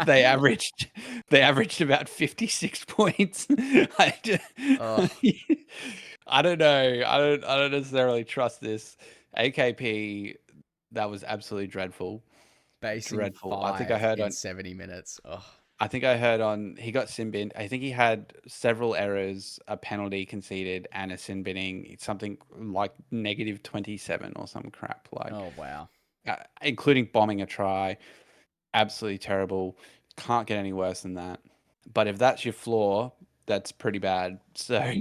they averaged they averaged about 56 points. Oh, I don't know. I don't necessarily trust this. AKP, that was absolutely dreadful. basing Dreadful. 5 in 70 minutes. Oh, I think I heard on he got sin binned. I think he had several errors, a penalty conceded, and a sin binning, something like -27 or some crap like, oh wow. including bombing a try. Absolutely terrible. Can't get any worse than that. But if that's your floor, that's pretty bad. So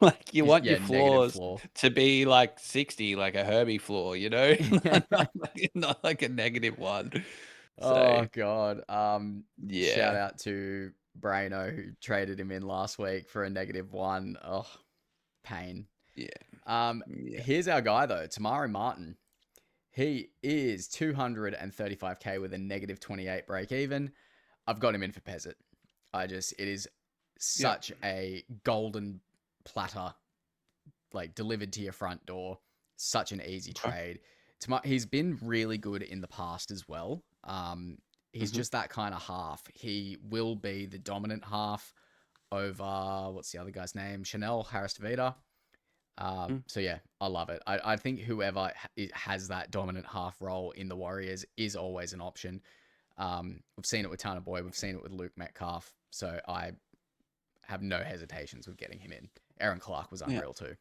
like you want your Yeah, negative floors floor. to be like 60, like a Herbie floor, you know? Not like a -1. So Oh god. Shout yeah. out to Braino who traded him in last week for a -1. Oh, pain. Yeah. Um, Yeah. here's our guy though, Tamari Martin. He is 235k with a -28 break even. I've got him in for Peasant. It is Yeah. such a golden platter, like delivered to your front door. Such an easy Okay. trade. He's been really good in the past as well. He's Mhm. just that kind of half. He will be the dominant half over what's the other guy's name? Chanel Harris Tavita. Mm. So yeah, I love it. I think whoever has that dominant half role in the Warriors is always an option. We've seen it with Tana Boy, we've seen it with Luke Metcalf, so I have no hesitations with getting him in. Aaron Clark was Yeah. unreal too.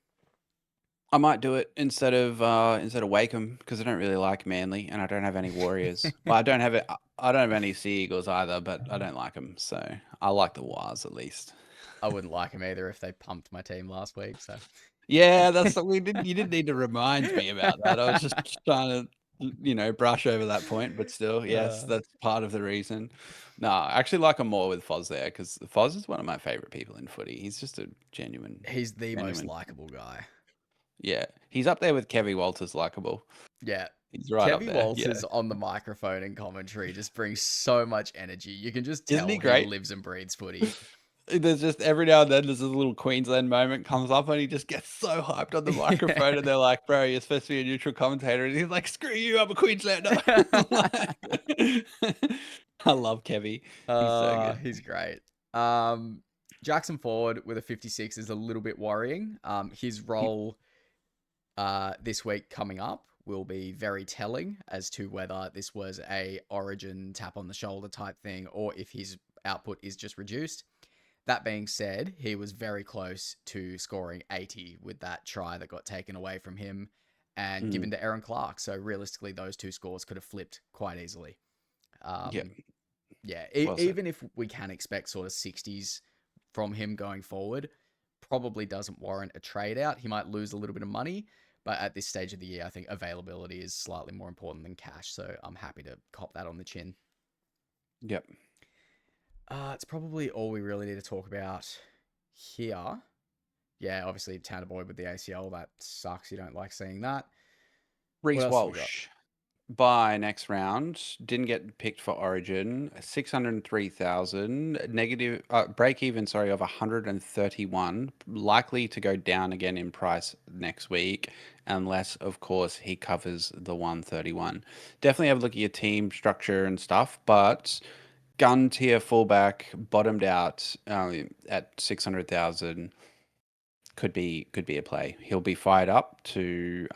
I might do it instead of Wakeham because I don't really like Manly and I don't have any Warriors. Well, I don't have any Sea Eagles either, but I don't like them. So I like the Wars at least. I wouldn't like him either if they pumped my team last week. So Yeah, that's we didn't. You didn't need to remind me about that. I was just trying to, brush over that point. But still, yes, uh, that's part of the reason. No, I actually like him more with Foz there because Foz is one of my favorite people in footy. He's just a he's the most genuine. likable guy. Yeah, he's up there with Kevy Walters, likable. Yeah. He's right up Kevy there. Yeah, Walters on the microphone and commentary just brings so much energy. You can just isn't tell he he great? lives and breathes footy. There's just every now and then there's a little Queensland moment comes up and he just gets so hyped on the microphone and they're like, "Bro, you're supposed to be a neutral commentator," and he's like, "Screw you, I'm a Queenslander." Like, I love Kevy. He's so good. He's great. Um, Jackson Ford with a 56 is a little bit worrying. His He- role this week coming up will be very telling as to whether this was a origin tap on the shoulder type thing or if his output is just reduced. That being said, he was very close to scoring 80 with that try that got taken away from him and Mm, given to Aaron Clark. So realistically, those two scores could have flipped quite easily. yeah, Um, yeah, well said. even if we can expect sort of 60s from him going forward, probably doesn't warrant a trade out. He might lose a little bit of money, but at this stage of the year, I think availability is slightly more important than cash. So I'm happy to cop that on the chin. Yep. It's probably all we really need to talk about here. Yeah, obviously Tanner Boyd with the ACL. That sucks. You don't like seeing that. What Reese else have we got? Walsh by next round didn't get picked for Origin. 603,000 negative break even. Sorry, of 131. Likely to go down again in price next week, unless of course he covers the 131. Definitely have a look at your team structure and stuff, but gun tier fullback bottomed out at 600,000 could be a play. He'll be fired up to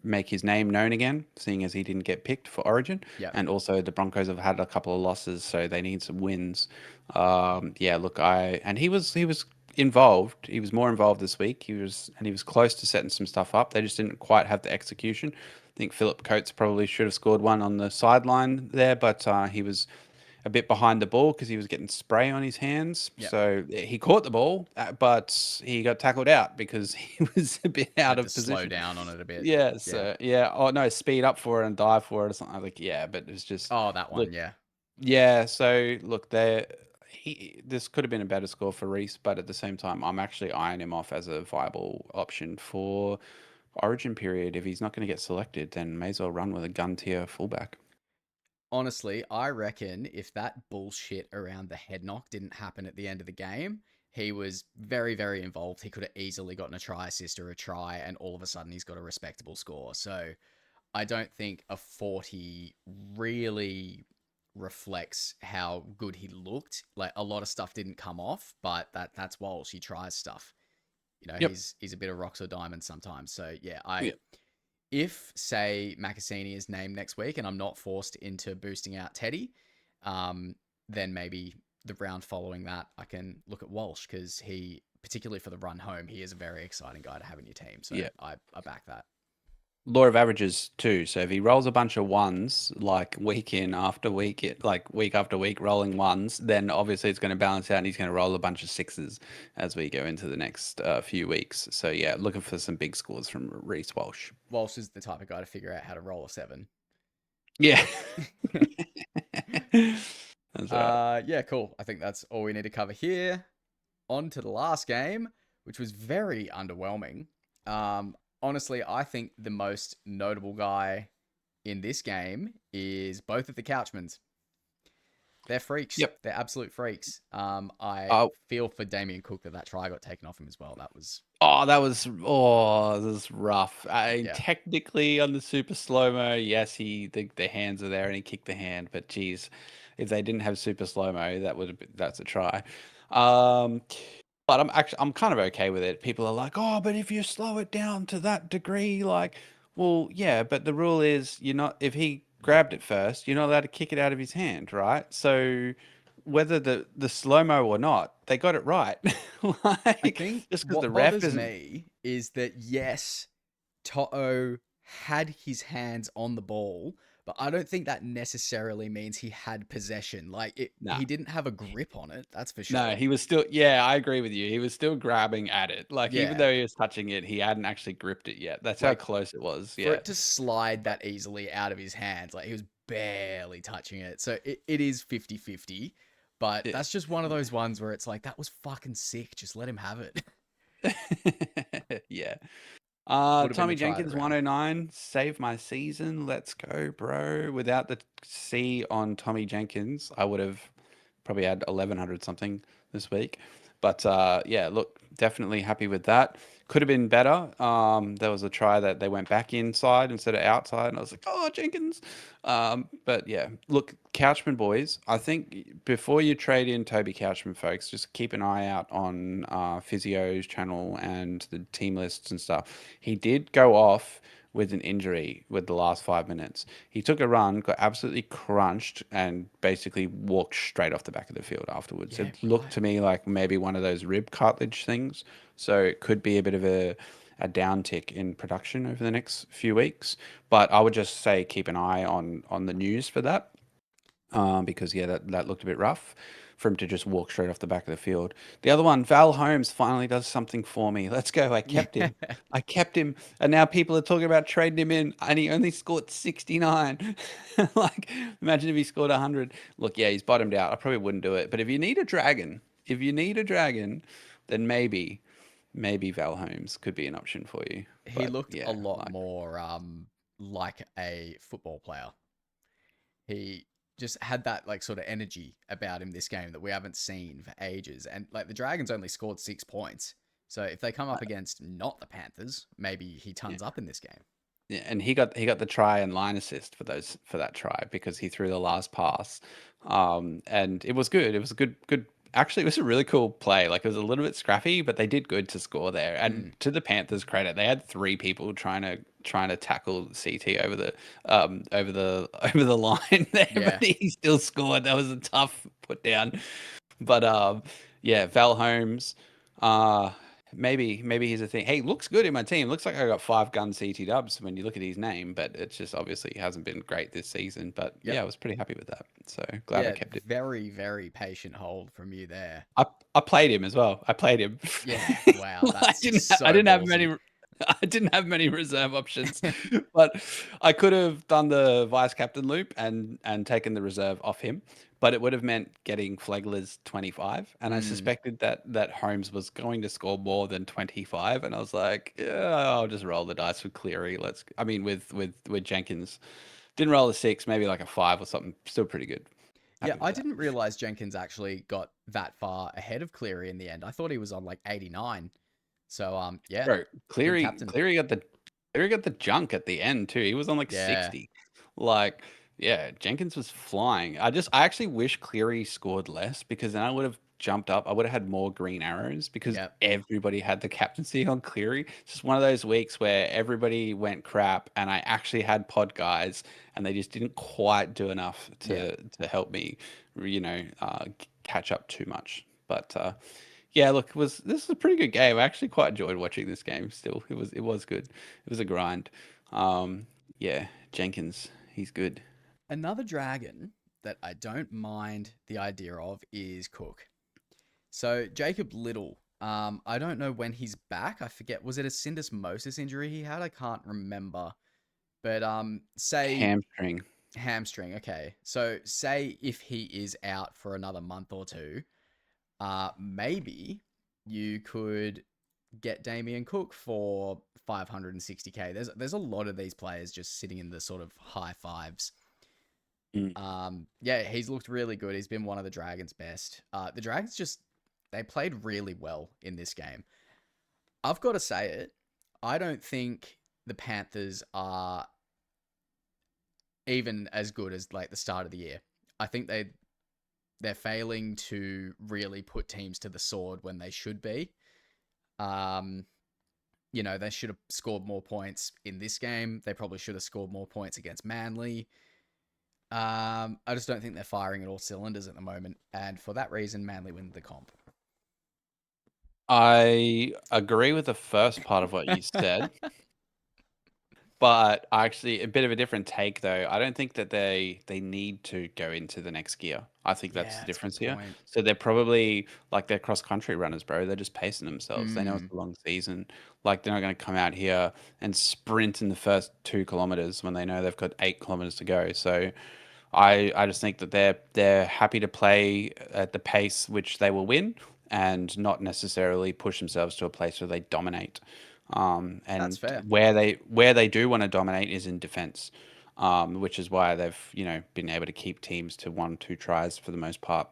make his name known again, seeing as he didn't get picked for Origin, Yeah, and also the Broncos have had a couple of losses, so they need some wins. Yeah, look, he was involved. He was more involved this week. He was close to setting some stuff up. They just didn't quite have the execution. I think Philip Coates probably should have scored one on the sideline there, but he was a bit behind the ball because he was getting spray on his hands. yeah. So he caught the ball, but he got tackled out because he was a bit out Had to of slow position. down on it a bit. Yeah, Yeah. so yeah. Oh no, speed up for it and dive for it or something. Like, yeah, but it was just Oh, that look. one. Yeah. Yeah, so look, there. This could have been a better score for Reese, but at the same time, I'm actually eyeing him off as a viable option for Origin period. If he's not going to get selected, then may as well run with a gun tier fullback. Honestly, I reckon if that bullshit around the head knock didn't happen at the end of the game, he was very, very involved. He could have easily gotten a try assist or a try, and all of a sudden he's got a respectable score. So I don't think a 40 really reflects how good he looked. Like a lot of stuff didn't come off, but that's Walsh. He tries stuff. You know, Yep. he's a bit of rocks or diamonds sometimes. So yeah, Yeah. if say Makasini is named next week and I'm not forced into boosting out Teddy, then maybe the round following that I can look at Walsh because he, particularly for the run home, he is a very exciting guy to have in your team. So Yeah. I back that. Law of averages too. So if he rolls a bunch of ones, like week in after week, like week after week, rolling ones, then obviously it's going to balance out, and he's going to roll a bunch of sixes as we go into the next few weeks. So yeah, looking for some big scores from Reese Walsh. Walsh is the type of guy to figure out how to roll a seven. Yeah, that's all right. Yeah, cool. I think that's all we need to cover here. On to the last game, which was very underwhelming. Honestly, I think the most notable guy in this game is both of the Couchmans. They're freaks. Yep. They're absolute freaks. I Oh, feel for Damien Cook that try got taken off him as well. That was, that was rough. yeah. Technically on the super slow mo, yes, the hands are there and he kicked the hand, but geez, if they didn't have super slow mo, that's a try. Um, But I'm kind of okay with it. People are like, "Oh, but if you slow it down to that degree, like, well, yeah, but the rule is you're not if he grabbed it first, you're not allowed to kick it out of his hand, right? So whether the slow-mo or not, they got it right. I Like think just because the what ref bothers isn't me is that yes, Toto had his hands on the ball, but I don't think that necessarily means he had possession. Like nah. he didn't have a grip on it, that's for No, sure. he was still yeah, I agree with you. He was still grabbing at it. Like even Yeah, though he was touching it, he hadn't actually gripped it yet. That's how like close it was. for Yeah. it to slide that easily out of his hands, like he was barely touching it. So it is 50-50, but Yeah. that's just one of those ones where it's like, that was fucking sick. Just let him have it. Yeah. Would have been the Tommy try of the Jenkins round. 109, save my season. Let's go, bro. Without the C on Tommy Jenkins, I would have probably had 1100 something this week. But yeah, look, definitely happy with that. Could have been better. There was a try that they went back inside instead of outside, and I was like, oh, Jenkins. But yeah, look, Couchman boys, I think before you trade in Toby Couchman, folks, just keep an eye out on Physio's channel and the team lists and stuff. He did go off with an injury with the last 5 minutes. He took a run, got absolutely crunched, and basically walked straight off the back of the field afterwards. Yeah, It looked right. to me like maybe one of those rib cartilage things. So it could be a bit of a downtick in production over the next few weeks. But I would just say keep an eye on the news for that because yeah, that looked a bit rough for him to just walk straight off the back of the field. The other one, Val Holmes, finally does something for me. Let's go. I Yeah. kept him. I kept him, and now people are talking about trading him in, and he only scored 69. Like, imagine if he scored 100. Look, yeah, he's bottomed out. I probably wouldn't do it, but if you need a dragon, then maybe Val Holmes could be an option for you. He But looked a yeah, lot like more like a football player. He just had that like sort of energy about him this game that we haven't seen for ages. And like the Dragons only scored 6 points. So if they come up against not the Panthers, maybe he yeah. tons up in this game. Yeah, and he got the try and line assist for that try because he threw the last pass, and it was good. It was a good. Actually, it was a really cool play. Like it was a little bit scrappy, but they did good to score there. And Mm, to the Panthers' credit, they had three people trying to tackle CT over the line there, yeah. but he still scored. That was a tough put down. But yeah, Val Holmes. Uh, maybe he's a thing. Hey, looks good in my team. Looks like I got 5 gun CT dubs when you look at his name, but it's just obviously he hasn't been great this season. But Yep. yeah, I was pretty happy with that. So glad I Yeah. kept it. Very, very patient hold from you there. I played him as well. I played him. Yeah. Wow. That's I so didn't have ballsy. many I didn't have many reserve options, but I could have done the vice captain loop and taken the reserve off him, but it would have meant getting Flegler's 25, and I Mm. suspected that Holmes was going to score more than 25, and I was like, yeah, I'll just roll the dice with Cleary. I mean, with Jenkins, didn't roll a 6, maybe like a 5 or something. Still pretty good. Yeah, Happy with I that. didn't realize Jenkins actually got that far ahead of Cleary in the end. I thought he was on like 89. So yeah, Bro, good Cleary captain. Cleary got the junk at the end too. He was on like Yeah. 60. Like, yeah, Jenkins was flying. I actually wish Cleary scored less because then I would have jumped up. I would have had more green arrows because Yep. everybody had the captaincy on Cleary. It's just one of those weeks where everybody went crap and I actually had pod guys and they just didn't quite do enough Yeah. to help me, catch up too much. But yeah, look, this was a pretty good game. I actually quite enjoyed watching this game still. It was good. It was a grind. Yeah, Jenkins, he's good. Another dragon that I don't mind the idea of is Cook. So Jacob Little, I don't know when he's back. I forget. Was it a syndesmosis injury he had? I can't remember. But say Hamstring. hamstring. Okay. So say if he is out for another month or two, maybe you could get Damien Cook for 560k. There's a lot of these players just sitting in the sort of high fives. Mm. Yeah, he's looked really good. He's been one of the Dragons' best. The Dragons just they played really well in this game. I've got to say it. I don't think the Panthers are even as good as like the start of the year. I think they're failing to really put teams to the sword when they should be. Um, they should have scored more points in this game. They probably should have scored more points against Manly. I just don't think they're firing at all cylinders at the moment, and for that reason, Manly win the comp. I agree with the first part of what you said, but actually a bit of a different take though. I don't think that they need to go into the next gear. I think that's Yeah, the that's a good difference here. point. So they're probably like they're cross country runners, bro. They're just pacing themselves. They know it's Mm, a long season. Like they're not going to come out here and sprint in the first 2 kilometers when they know they've got 8 kilometers to go. So I just think that they're happy to play at the pace which they will win and not necessarily push themselves to a place where they dominate. that's And fair. where they do want to dominate is in defense, which is why they've been able to keep teams to 1-2 tries for the most part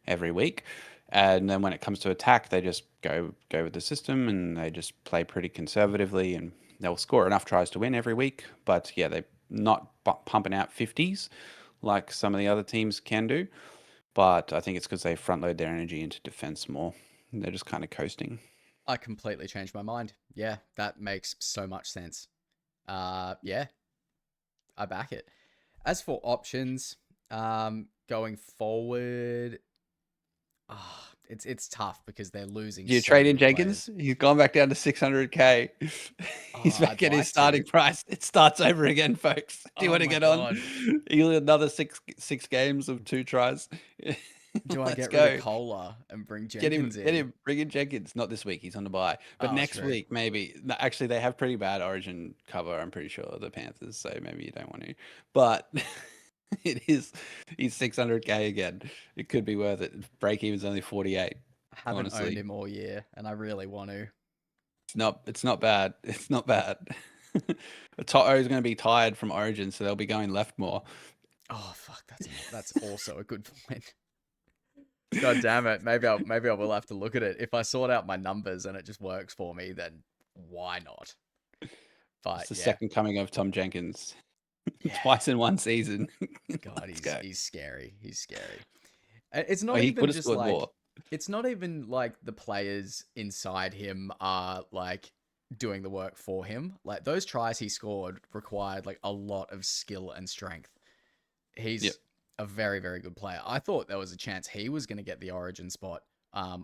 every week. And then when it comes to attack, they just go with the system and they just play pretty conservatively and they'll score enough tries to win every week. But yeah, they're not pumping out 50s like some of the other teams can do. But I think it's because they front load their energy into defense more. They're just kind of coasting. I completely changed my mind. Yeah, that makes so much sense. Yeah, I back it. As for options, going forward, it's tough because they're losing Do you so trade in many players. Jenkins? He's gone back down to 600K. He's Oh, back I'd at his like starting to. price. It starts over again, folks. Do you Oh want to my get on? god. You another six games of 2 tries. Do I Let's get rid of go. Kohler and bring Get him, Jenkins get in? him. Bring in Jenkins. Not this week. He's on the bye. But Oh, next true. week, maybe. No, actually, they have pretty bad Origin cover. I'm pretty sure the Panthers. So maybe you don't want to. But it is. He's 600K again. It could be worth it. Break even's only 48. I haven't owned Honestly, him all year, and I really want to. it's not. It's not bad. It's not bad. Toto is going to be tired from Origin, so they'll be going left more. Oh fuck, that's also a good point. God damn it. Maybe I will have to look at it. If I sort out my numbers and it just works for me, then why not? It's But the yeah. second coming of Tom Jenkins, Yeah. twice in one season. God, Let's he's go. he's scary. He's scary. It's Oh, not he even could have just scored like more. it's not even like the players inside him are like doing the work for him. Like those tries he scored required like a lot of skill and strength. Yep. He's a very, very good player. I thought there was a chance he was going to get the origin spot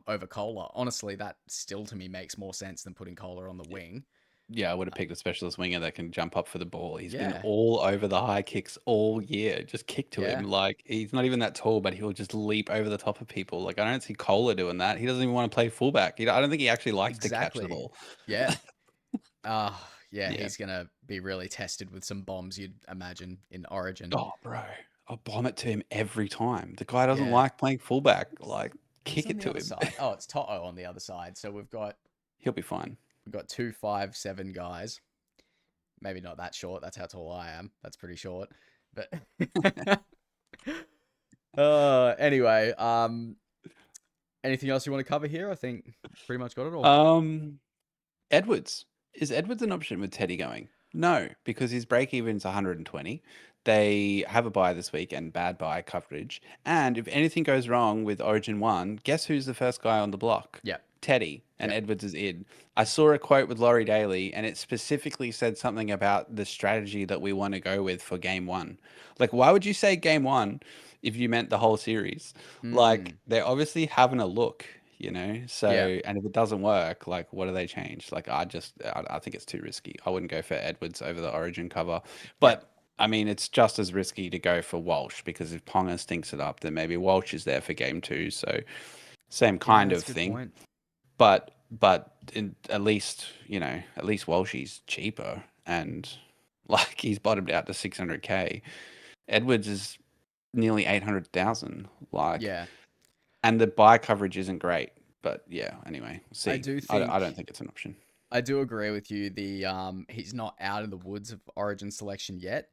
over Kohler. Honestly, that still to me makes more sense than putting Kohler on the wing. Yeah, I would have picked a specialist winger that can jump up for the ball. He's been Yeah, all over the high kicks all year. Just kick to him. yeah, Like he's not even that tall, but he'll just leap over the top of people. Like I don't see Kohler doing that. He doesn't even want to play fullback. I don't think he actually likes to catch the exactly. ball. Yeah. Yeah, Yeah. he's going to be really tested with some bombs, you'd imagine, in Origin. Oh, bro. I'll bomb it to him every time. The guy doesn't Yeah. like playing fullback. Like, Who's kick on it the to other him. side? Oh, it's Toto on the other side. So He'll be fine. we've got 2'5'7" guys. Maybe not that short. That's how tall I am. That's pretty short. But anyway, anything else you want to cover here? I think pretty much got it all. Um, Edwards. Is Edwards an option with Teddy going? No, because his break even's 120. They have a bye this week and bad bye coverage. And if anything goes wrong with Origin 1, guess who's the first guy on the block? Yep. Teddy, and Yep. Edwards is in. I saw a quote with Laurie Daly, and it specifically said something about the strategy that we want to go with for game one. Like, why would you say game one if you meant the whole series? Like, Mm, they're obviously having a look. yeah. So, and if it doesn't work, like, what do they change? Like, I think it's too risky. I wouldn't go for Edwards over the Origin cover, Yep. but. I mean, it's just as risky to go for Walsh because if Ponga stinks it up, then maybe Walsh is there for game two. So, same Yeah, kind that's of a good thing. point. At least Walshy's cheaper and like he's bottomed out to 600K. Edwards is nearly 800,000. Like, Yeah. and the buy coverage isn't great. But yeah, anyway, I see. do I don't think think it's an option. I do agree with you. He's not out of the woods of Origin selection yet.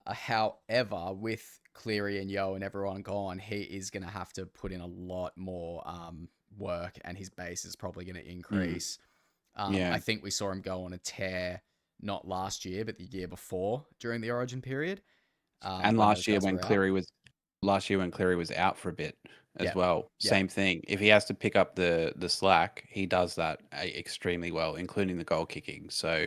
However, with Cleary and Yo and everyone gone, he is going to have to put in a lot more work, and his base is probably going to Mm, increase. yeah. I think we saw him go on a tear not last year, but the year before during the Origin period And when those guys were out. last year when Cleary was out for a bit, as Yeah. well. Yeah. Same thing. If he has to pick up the slack, he does that extremely well, including the goal kicking. So,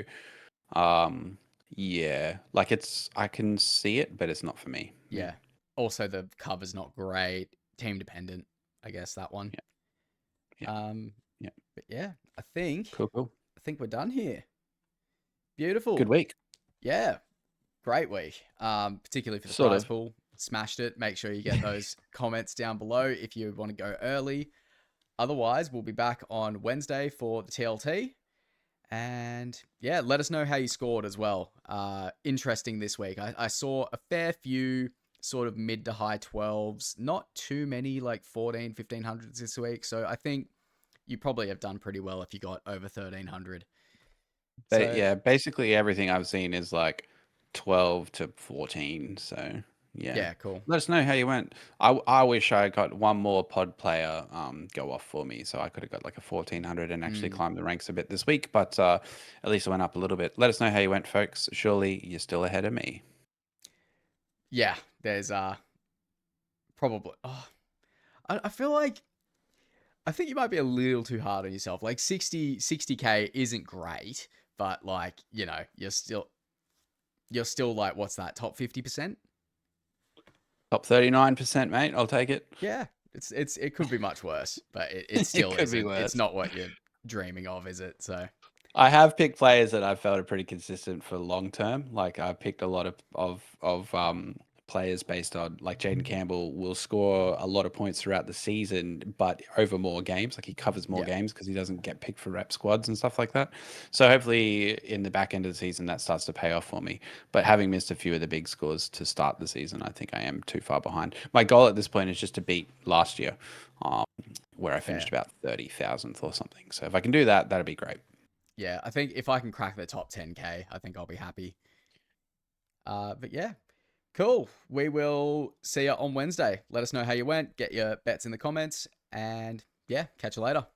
um, yeah, like I can see it, but it's not for me. Yeah, Yeah. Also, the cover's not great. Team dependent, I guess that one. yeah, yeah, Um, yeah. but yeah, I think we're done here. Good Beautiful. week, Yeah, great week. Particularly for the sort prize of. pool. Smashed it. Make sure you get those comments down below if you want to go early. Otherwise, we'll be back on Wednesday for the TLT. And yeah, let us know how you scored as well. Interesting this week. I saw a fair few sort of mid to high 12s, not too many like 14, 1500s this week. So I think you probably have done pretty well if you got over 1300. But So yeah, basically everything I've seen is like 12 to 14. So yeah, yeah, cool. let us know how you went. I wish I got one more pod player go off for me, so I could have got like a 1400 and actually Mm, climbed the ranks a bit this week. But at least I went up a little bit. Let us know how you went, folks. Surely you're still ahead of me. yeah, there's probably. Oh, I feel like I think you might be a little too hard on yourself. Like 60K isn't great, but like, you're still like, what's that, top 50%? Top 39%, mate. I'll take it. Yeah. It could be much worse, but it It still could be isn't. It's worse. not what you're dreaming of, is it? So I have picked players that I've felt are pretty consistent for long term. Like I picked a lot of players based on like Jaden Campbell will score a lot of points throughout the season, but over more games. Like he covers more yeah. games because he doesn't get picked for rep squads and stuff like that. So hopefully in the back end of the season that starts to pay off for me. But having missed a few of the big scores to start the season, I think I am too far behind. My goal at this point is just to beat last year, um, where I finished Fair. about 30,000th or something. So if I can do that, that'd be great. Yeah. I think if I can crack the top 10K, I think I'll be happy. But yeah, cool. We will see you on Wednesday. Let us know how you went. Get your bets in the comments. And yeah, catch you later.